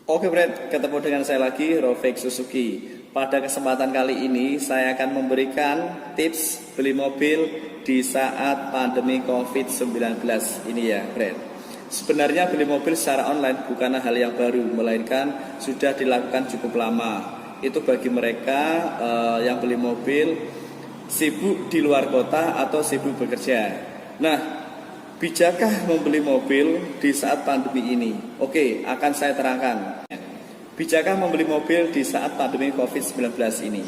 Oke Brad, ketemu dengan saya lagi, Rofik Suzuki. Pada kesempatan kali ini saya akan memberikan tips beli mobil di saat pandemi COVID-19 ini ya Brad. Sebenarnya beli mobil secara online bukanlah hal yang baru, melainkan sudah dilakukan cukup lama. Itu bagi mereka yang beli mobil sibuk di luar kota atau sibuk bekerja. Nah, bijakkah membeli mobil di saat pandemi ini? Oke, akan saya terangkan. Bijakkah membeli mobil di saat pandemi COVID-19 ini?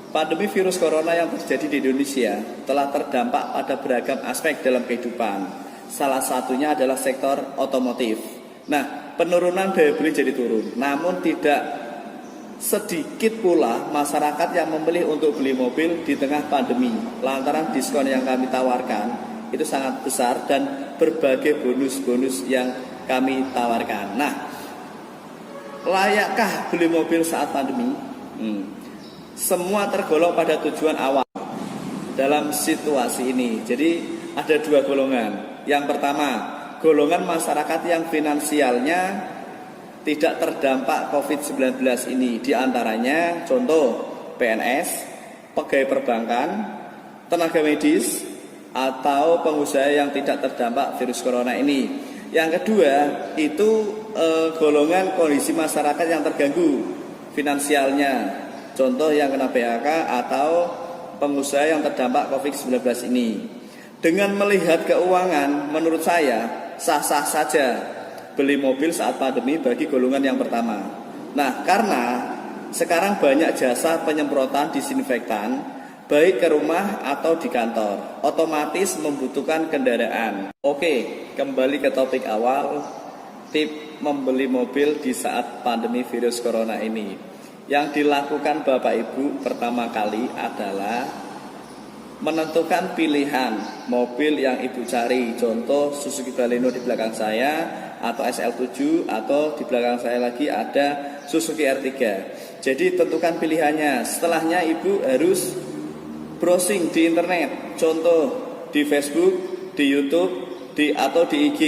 Pandemi virus corona yang terjadi di Indonesia telah terdampak pada beragam aspek dalam kehidupan. Salah satunya adalah sektor otomotif. Nah, penurunan daya beli jadi turun. Namun tidak sedikit pula masyarakat yang memilih untuk beli mobil di tengah pandemi lantaran diskon yang kami tawarkan itu sangat besar dan berbagai bonus-bonus yang kami tawarkan. Nah, layakkah beli mobil saat pandemi? Semua tergolong pada tujuan awal dalam situasi ini. Jadi ada dua golongan. Yang pertama, golongan masyarakat yang finansialnya tidak terdampak COVID-19 ini. Di antaranya contoh PNS, pegawai perbankan, tenaga medis, atau pengusaha yang tidak terdampak virus corona ini. Yang kedua itu golongan kondisi masyarakat yang terganggu finansialnya, contoh yang kena PHK atau pengusaha yang terdampak COVID-19 ini. Dengan melihat keuangan, menurut saya sah-sah saja beli mobil saat pandemi bagi golongan yang pertama. Nah, karena sekarang banyak jasa penyemprotan disinfektan baik ke rumah atau di kantor, otomatis membutuhkan kendaraan. Oke, kembali ke topik awal, tip membeli mobil di saat pandemi virus corona ini. Yang dilakukan Bapak Ibu pertama kali adalah menentukan pilihan mobil yang Ibu cari. Contoh Suzuki Baleno di belakang saya, atau SL7, atau di belakang saya lagi ada Suzuki R3. Jadi tentukan pilihannya. Setelahnya Ibu harus browsing di internet, contoh di Facebook, di YouTube, atau di IG.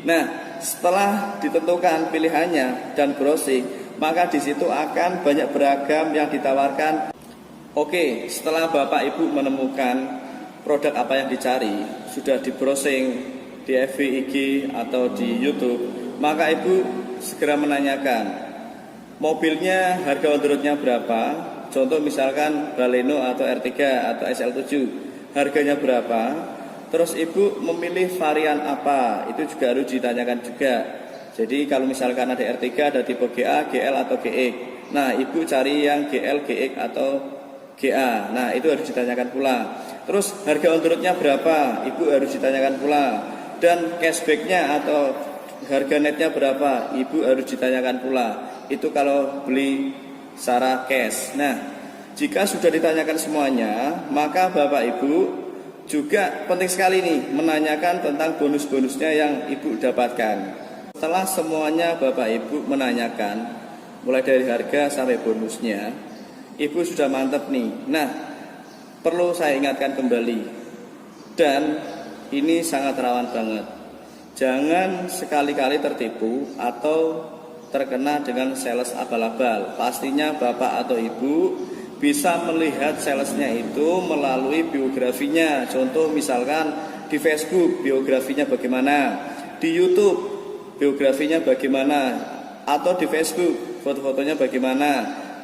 Nah, setelah ditentukan pilihannya dan browsing, maka di situ akan banyak beragam yang ditawarkan. Oke, setelah Bapak Ibu menemukan produk apa yang dicari, sudah di browsing di FB, IG, atau di YouTube, maka Ibu segera menanyakan mobilnya harga on the road-nya berapa. Contoh misalkan Baleno atau R3 atau SL7, harganya berapa? Terus Ibu memilih varian apa? Itu juga harus ditanyakan juga. Jadi kalau misalkan ada R3 ada tipe GA, GL atau GX. Nah, Ibu cari yang GL, GX atau GA. Nah, itu harus ditanyakan pula. Terus harga on the road-nya berapa? Ibu harus ditanyakan pula. Dan cashback-nya atau harga netnya berapa? Ibu harus ditanyakan pula. Itu kalau beli secara cash. Nah, jika sudah ditanyakan semuanya, maka Bapak Ibu juga penting sekali nih menanyakan tentang bonus-bonusnya yang Ibu dapatkan. Setelah semuanya Bapak Ibu menanyakan, mulai dari harga sampai bonusnya, Ibu sudah mantap nih. Nah, perlu saya ingatkan kembali, dan ini sangat rawan banget. Jangan sekali-kali tertipu atau terkena dengan sales abal-abal. Pastinya Bapak atau Ibu bisa melihat salesnya itu melalui biografinya. Contoh misalkan di Facebook biografinya bagaimana, di YouTube biografinya bagaimana, atau di Facebook foto-fotonya bagaimana,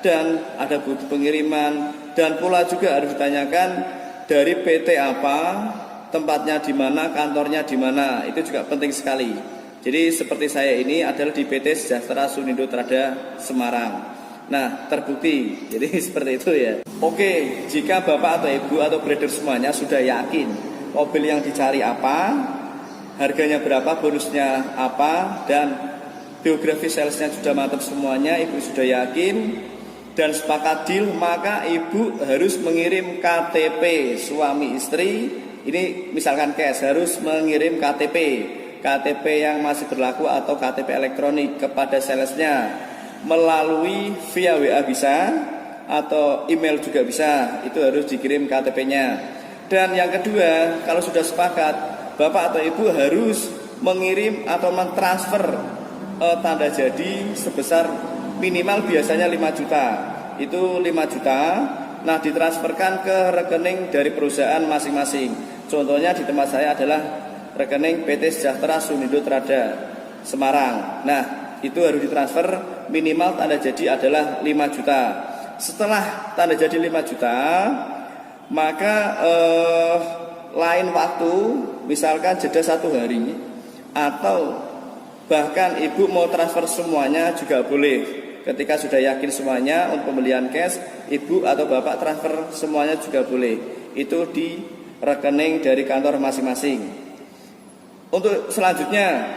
dan ada bukti pengiriman. Dan pula juga harus ditanyakan dari PT apa, tempatnya di mana, kantornya di mana. Itu juga penting sekali. Jadi seperti saya ini adalah di PT Sejahtera Sunindo Trada Semarang. Nah, terbukti. Jadi seperti itu ya. Oke, jika Bapak atau Ibu atau trader semuanya sudah yakin mobil yang dicari apa, harganya berapa, bonusnya apa, dan biografi salesnya sudah mantap semuanya, Ibu sudah yakin dan sepakat deal, maka Ibu harus mengirim KTP suami istri. Ini misalkan cash, harus mengirim KTP yang masih berlaku atau KTP elektronik kepada salesnya melalui via WA bisa atau email juga bisa. Itu harus dikirim KTP-nya. Dan yang kedua, kalau sudah sepakat, Bapak atau Ibu harus mengirim atau mentransfer tanda jadi sebesar minimal biasanya 5 juta. Itu 5 juta. Nah, ditransferkan ke rekening dari perusahaan masing-masing. Contohnya di tempat saya adalah rekening PT Sejahtera Sunindo Trada Semarang. Nah, itu harus ditransfer minimal tanda jadi adalah 5 juta. Setelah tanda jadi 5 juta, maka lain waktu, misalkan jeda 1 hari, atau bahkan ibu mau transfer semuanya juga boleh. Ketika sudah yakin semuanya untuk pembelian cash, ibu atau bapak transfer semuanya juga boleh. Itu di rekening dari kantor masing-masing. Untuk selanjutnya,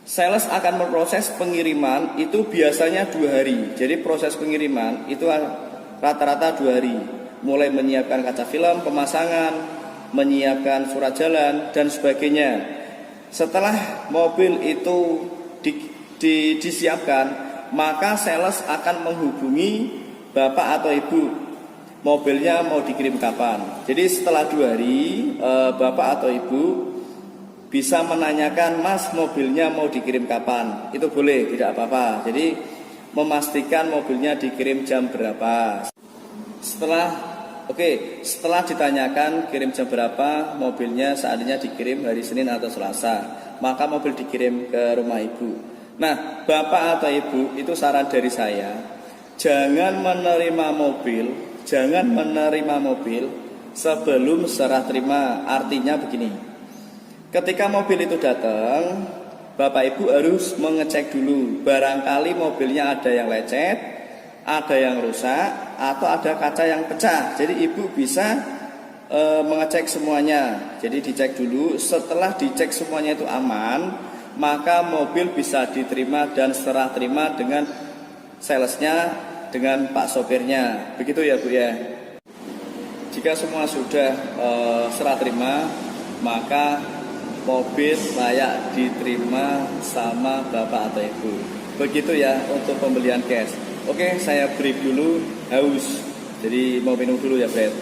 sales akan memproses pengiriman itu biasanya 2 hari. Jadi proses pengiriman itu rata-rata 2 hari. Mulai menyiapkan kaca film, pemasangan, menyiapkan surat jalan, dan sebagainya. Setelah mobil itu disiapkan, maka sales akan menghubungi bapak atau ibu, mobilnya mau dikirim kapan. Jadi setelah 2 hari, bapak atau ibu bisa menanyakan, mas mobilnya mau dikirim kapan. Itu boleh, tidak apa-apa. Jadi memastikan mobilnya dikirim jam berapa. Setelah ditanyakan kirim jam berapa, mobilnya seandainya dikirim hari Senin atau Selasa, maka mobil dikirim ke rumah ibu. Nah, bapak atau ibu, itu saran dari saya, jangan menerima mobil sebelum serah terima. Artinya begini, ketika mobil itu datang, bapak ibu harus mengecek dulu, barangkali mobilnya ada yang lecet, ada yang rusak, atau ada kaca yang pecah. Jadi ibu bisa mengecek semuanya. Jadi dicek dulu. Setelah dicek semuanya itu aman, maka mobil bisa diterima dan serah terima dengan salesnya, dengan pak sopirnya. Begitu ya Bu ya. Jika semua sudah serah terima, maka mobil layak diterima sama bapak atau ibu. Begitu ya untuk pembelian cash. Oke, saya break dulu, haus. Jadi mau minum dulu ya, Fred.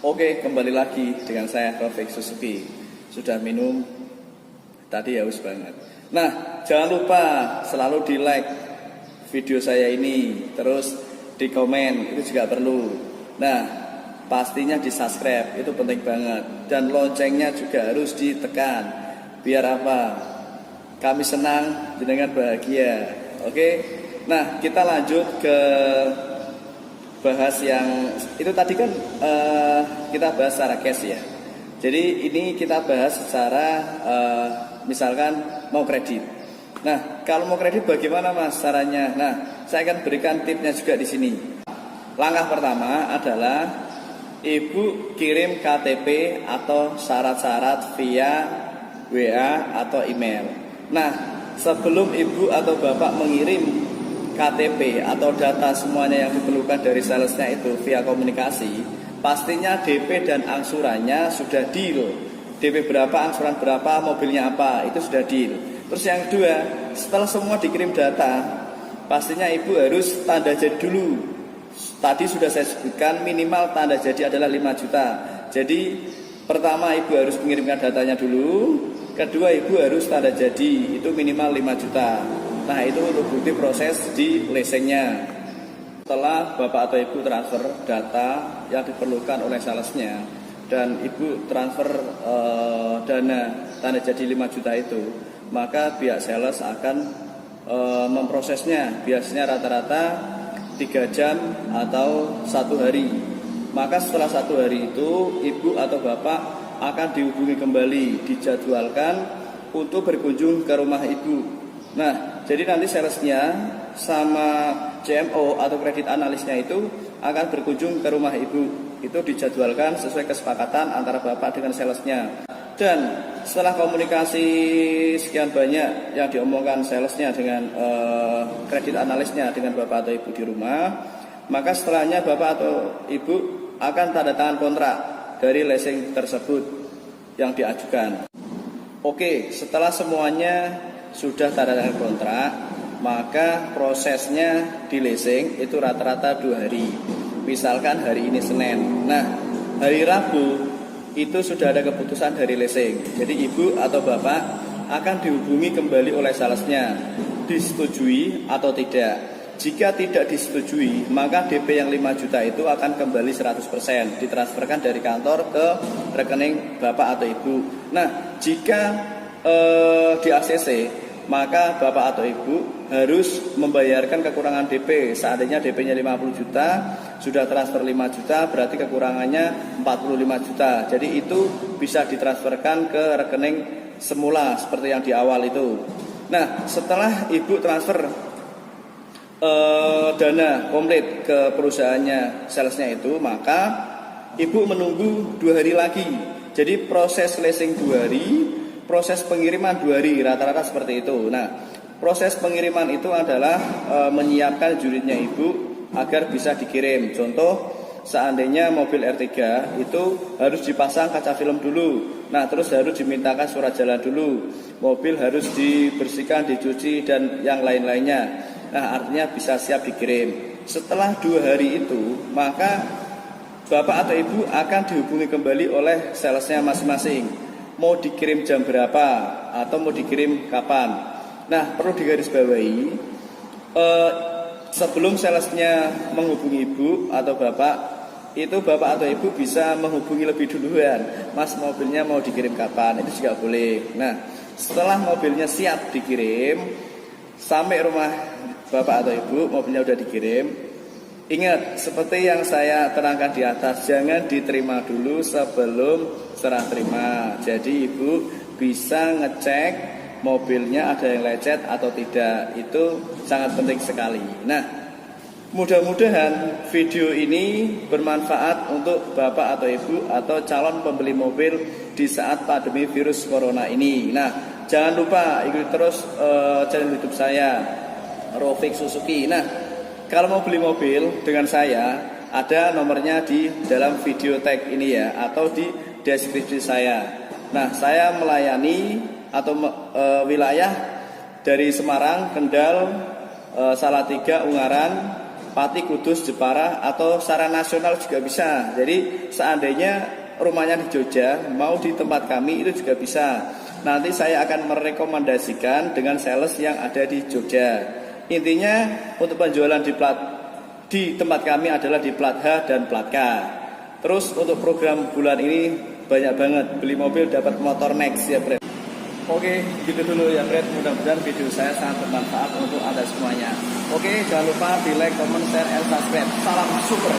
Oke, kembali lagi dengan saya Taufik Suzuki. Sudah minum, tadi haus banget. Nah, jangan lupa selalu di like video saya ini, terus di komen, itu juga perlu. Nah, pastinya di subscribe, itu penting banget. Dan loncengnya juga harus ditekan. Biar apa? Kami senang, jenengan bahagia. Oke. Nah, kita lanjut ke bahas yang itu tadi kan kita bahas secara cash ya. Jadi ini kita bahas secara misalkan mau kredit. Nah, kalau mau kredit bagaimana Mas caranya? Nah, saya akan berikan tipnya juga di sini. Langkah pertama adalah ibu kirim KTP atau syarat-syarat via WA atau email. Nah, sebelum ibu atau bapak mengirim KTP atau data semuanya yang diperlukan dari salesnya itu via komunikasi, pastinya DP dan angsurannya sudah deal. DP berapa, angsuran berapa, mobilnya apa, itu sudah deal. Terus yang kedua, setelah semua dikirim data, pastinya ibu harus tanda jadi dulu. Tadi sudah saya sebutkan minimal tanda jadi adalah 5 juta. Jadi pertama ibu harus mengirimkan datanya dulu. Kedua ibu harus tanda jadi, itu minimal 5 juta. Nah itu untuk bukti proses di leasingnya. Setelah bapak atau ibu transfer data yang diperlukan oleh salesnya, dan ibu transfer dana tanda jadi 5 juta itu, maka pihak sales akan memprosesnya. Biasanya rata-rata 3 jam atau 1 hari. Maka setelah 1 hari itu ibu atau bapak akan dihubungi kembali, dijadwalkan untuk berkunjung ke rumah ibu. Nah, jadi nanti salesnya sama CMO atau kredit analisnya itu akan berkunjung ke rumah ibu. Itu dijadwalkan sesuai kesepakatan antara bapak dengan salesnya. Dan setelah komunikasi sekian banyak yang diomongkan salesnya dengan kredit analisnya dengan bapak atau ibu di rumah, maka setelahnya bapak atau ibu akan tanda tangan kontrak dari leasing tersebut yang diajukan. Oke, setelah semuanya sudah tanda tangan kontrak, maka prosesnya di leasing itu rata-rata 2 hari. Misalkan hari ini Senin. Nah, hari Rabu itu sudah ada keputusan dari leasing. Jadi ibu atau bapak akan dihubungi kembali oleh salesnya, disetujui atau tidak. Jika tidak disetujui, maka DP yang 5 juta itu akan kembali 100%, ditransferkan dari kantor ke rekening Bapak atau Ibu. Nah, jika di ACC, maka Bapak atau Ibu harus membayarkan kekurangan DP. Seandainya DP-nya 50 juta, sudah transfer 5 juta, berarti kekurangannya 45 juta. Jadi itu bisa ditransferkan ke rekening semula seperti yang di awal itu. Nah, setelah Ibu transfer dana komplit ke perusahaannya, salesnya itu, maka Ibu menunggu 2 hari lagi. Jadi proses leasing 2 hari, proses pengiriman 2 hari, rata-rata seperti itu. Nah, proses pengiriman itu adalah menyiapkan unitnya Ibu agar bisa dikirim. Contoh, seandainya mobil R3 itu harus dipasang kaca film dulu. Nah, terus harus dimintakan surat jalan dulu. Mobil harus dibersihkan, dicuci, dan yang lain-lainnya. Nah, artinya bisa siap dikirim. Setelah 2 hari itu, maka Bapak atau Ibu akan dihubungi kembali oleh salesnya masing-masing. Mau dikirim jam berapa atau mau dikirim kapan. Nah, perlu digarisbawahi, sebelum salesnya menghubungi Ibu atau Bapak, itu Bapak atau Ibu bisa menghubungi lebih duluan. Mas, mobilnya mau dikirim kapan? Itu juga boleh. Nah, setelah mobilnya siap dikirim, sampai rumah Bapak atau Ibu, mobilnya udah dikirim. Ingat, seperti yang saya terangkan di atas, jangan diterima dulu sebelum serah terima. Jadi Ibu bisa ngecek mobilnya ada yang lecet atau tidak. Itu sangat penting sekali. Nah, mudah-mudahan video ini bermanfaat untuk Bapak atau Ibu atau calon pembeli mobil di saat pandemi virus corona ini. Nah, jangan lupa ikuti terus channel YouTube saya, Rofik Suzuki. Nah, kalau mau beli mobil dengan saya, ada nomornya di dalam video tag ini ya, atau di deskripsi saya. Nah, saya melayani atau wilayah dari Semarang, Kendal, Salatiga, Ungaran, Pati, Kudus, Jepara, atau secara nasional juga bisa. Jadi seandainya rumahnya di Jogja, mau di tempat kami itu juga bisa. Nanti saya akan merekomendasikan dengan sales yang ada di Jogja. Intinya untuk penjualan di tempat kami adalah di plat H dan plat K. Terus untuk program bulan ini banyak banget, beli mobil dapat motor next ya, Bret. Oke, gitu dulu ya, Bret. Mudah-mudahan video saya sangat bermanfaat untuk Anda semuanya. Oke, jangan lupa di like, comment, share, and subscribe. Salam super.